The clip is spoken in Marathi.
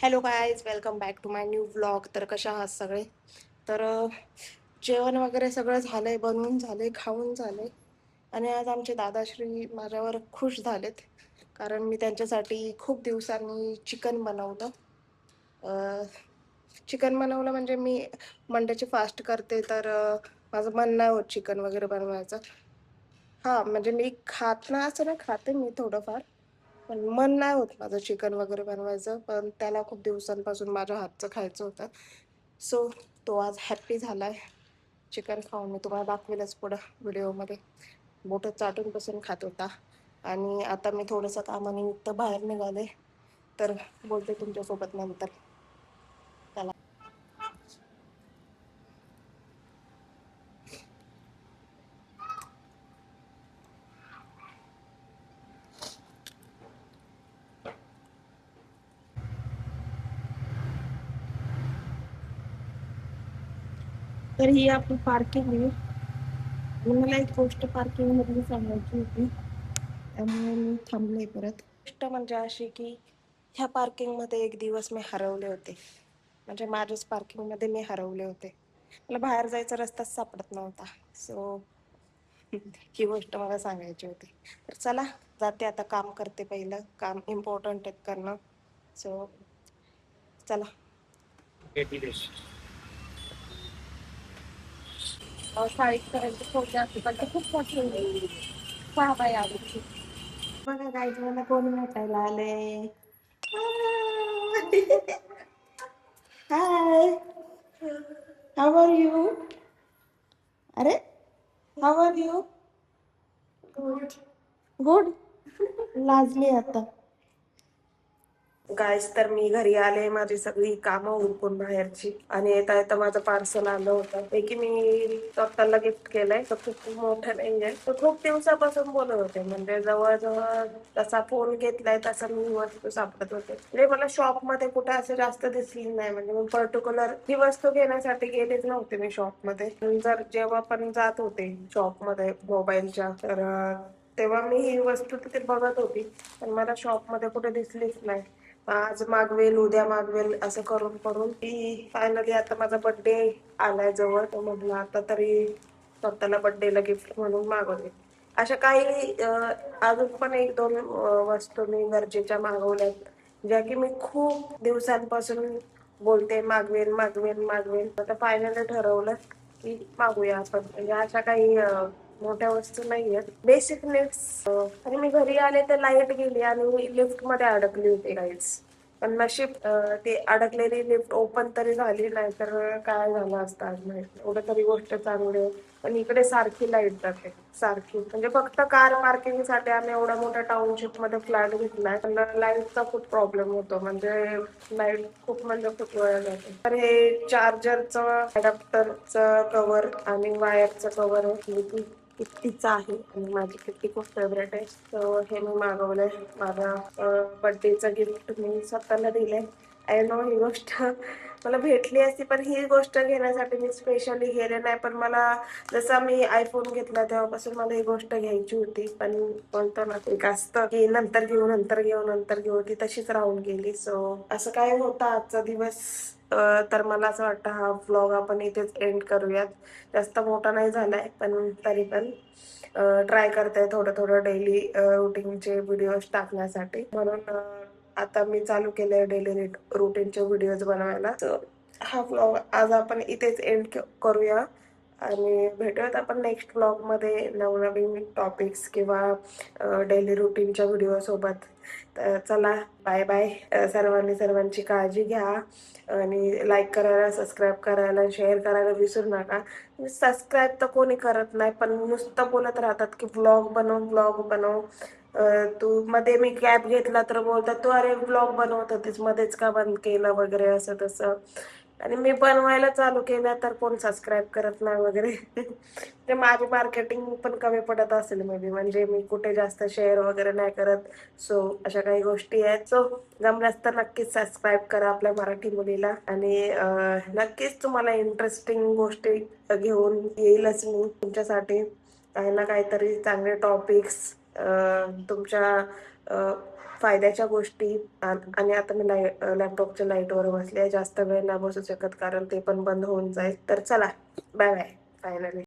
Hello guys, welcome back to my new vlog. तर कशा आहात सगळे? तर जेवण वगैरे सगळं झालंय, बनवून झाले, खाऊन झाले. आणि आज आमचे दादाश्री माझ्यावर खुश झालेत, कारण मी त्यांच्यासाठी खूप दिवसांनी चिकन बनवलं. चिकन बनवलं म्हणजे मी मंडेची फास्ट करते, तर माझं मन नाही होत चिकन वगैरे बनवायचं. हां, म्हणजे मी खात नाही असं नाही, खाते मी थोडंफार, पण मन नाही होत माझं चिकन वगैरे बनवायचं. पण त्याला खूप दिवसांपासून माझ्या हातचं खायचं होतं. सो तो आज हॅप्पी झालाय चिकन खाऊन. मी तुम्हाला दाखवेलच पुढं व्हिडिओमध्ये. बोटं चाटून बसून खात होता. आणि आता मी थोडंसं कामानिमित्त बाहेर निघाले, तर बोलते तुमच्यासोबत नंतर. चला. तर ही आपली पार्किंग आहे. आणि मला एक गोष्ट पार्किंग मधली सांगायची होती, त्यामुळे मी थांबले परत. गोष्ट म्हणजे अशी की ह्या पार्किंग मध्ये एक दिवस मी हरवले होते. म्हणजे माझ्याच पार्किंग मध्ये मी हरवले होते. मला बाहेर जायचा रस्ताच सापडत नव्हता. सो ही गोष्ट मला सांगायची होती. तर चला, जाते आता, काम करते. पहिलं काम इम्पॉर्टंट आहे करणं. सो चला. शाळेपर्यंत पोहोचले असते, पण ते खूप मोठी होईल. पहा बाई आली. बघा गाईज, मला कोण भेटायला आले. Hi, how are you? अरे, how are you? Good. Good. लाजली आता. गाईस, तर मी घरी आले, माझी सगळी कामं उरकून बाहेरची. आणि येता येता माझं पार्सल आलं होतं, ते की मी स्वतःला गिफ्ट केलंय. तर खूप मोठं नाहीये, तर खूप दिवसापासून बोलत होते. म्हणजे जवळजवळ जसा फोन घेतलाय तसा मी वस्तू सापडत होते. म्हणजे मला शॉप मध्ये कुठे असं जास्त दिसली नाही. म्हणजे मी पर्टिक्युलर ही वस्तू घेण्यासाठी गेलेच नव्हते मी शॉप मध्ये. जर जेव्हा पण जात होते शॉप मध्ये मोबाईलच्या, तर तेव्हा मी ही वस्तू तिथे बघत होती, पण मला शॉप मध्ये कुठे दिसलीच नाही. आज मागवेल, उद्या मागवेल, असं करून करून ती फायनली आता माझा बर्थडे आलाय जवळ. तो म्हटलं आता तरी स्वतःला बर्थडेला गिफ्ट म्हणून मागवते. अशा काही अजून पण एक दोन वस्तू मी गरजेच्या मागवल्यात, ज्या की मी खूप दिवसांपासून बोलते मागवेल मागवेल मागवेल. आता फायनली ठरवलं की मागूया आपण. म्हणजे अशा काही मोठ्या वस्तू नाहीयेत, बेसिक नीड्स. आणि मी घरी आले तर लाईट गेली आणि मी लिफ्ट मध्ये अडकली होती गाईज. पण नशीब ती अडकलेली लिफ्ट ओपन तरी झाली, नाही तर काय झालं असतं आज माहित. एवढं तरी गोष्ट चांगली आहे. पण इकडे सारखी लाईट जाते, सारखी. म्हणजे फक्त कार पार्किंग साठी आम्ही एवढ्या मोठ्या टाउनशिप मध्ये फ्लॅट घेतलाय, पण लाईटचा खूप प्रॉब्लेम होतो. म्हणजे लाईट खूप म्हणजे खूप वेळ जाते. तर हे चार्जरचं अडॅप्टरचं कव्हर आणि वायरचं कव्हर आहे, किट्टीचा आहे आणि माझी किट्टी खूप फेवरेट आहे. सो हे मी मागवलंय. माझ्या बर्थडेचं गिफ्ट मी स्वतःला दिलंय. आय नो ही गोष्ट मला भेटली असती, पण ही गोष्ट घेण्यासाठी मी स्पेशली गेले नाही. पण मला जसा मी आयफोन घेतला तेव्हापासून मला ही गोष्ट घ्यायची होती, पण बोलतो ना एक असतं की नंतर घेऊ नंतर घेऊ नंतर घेऊ, ती तशीच राहून गेली. सो असं काय होतं आजचा दिवस. तर मला असं वाटतं हा व्लॉग आपण इथेच एंड करूयात. जास्त मोठा नाही झालाय, पण तरी पण ट्राय करते थोडं थोडं डेली रुटीनचे व्हिडिओज टाकण्यासाठी. म्हणून आता मी चालू केलंय डेली रुटीनचे व्हिडिओज बनवायला. हा व्लॉग आज आपण इथेच एंड करूया आणि भेटूयात आपण नेक्स्ट व्लॉग मध्ये नवनवीन टॉपिक्स किंवा डेली रुटीनच्या व्हिडिओ सोबत. तर चला, बाय बाय. सर्वांनी सर्वांची काळजी घ्या आणि लाईक करायला, सबस्क्राईब करायला, शेअर करायला विसरू नका. सबस्क्राईब तर कोणी करत नाही, पण नुसतं बोलत राहतात की व्लॉग बनव व्लॉग बनव. तू मध्ये मी गॅप घेतला तर बोलतात तू अरे व्लॉग बनवत होतीस मध्येच का बंद केलं वगैरे, असं तसं. आणि मी बनवायला चालू केलं तर कोण सबस्क्राईब करत नाही वगैरे. ते माझी मार्केटिंग पण कमी पडत असेल मे बी, म्हणजे मी कुठे जास्त शेअर वगैरे नाही करत. सो अशा काही गोष्टी आहेत. सो जमल्यास तर नक्कीच सबस्क्राईब करा आपल्या मराठी मुलीला. आणि नक्कीच तुम्हाला इंटरेस्टिंग गोष्टी घेऊन येईलच मी तुमच्यासाठी. काही ना काहीतरी चांगले टॉपिक्स तुमच्या फायद्याच्या गोष्टी आणि आता मी लॅपटॉपच्या लाईटवर बसले, जास्त वेळ नाही बसू शकत कारण ते पण बंद होऊन जाईल. तर चला, बाय बाय फायनली.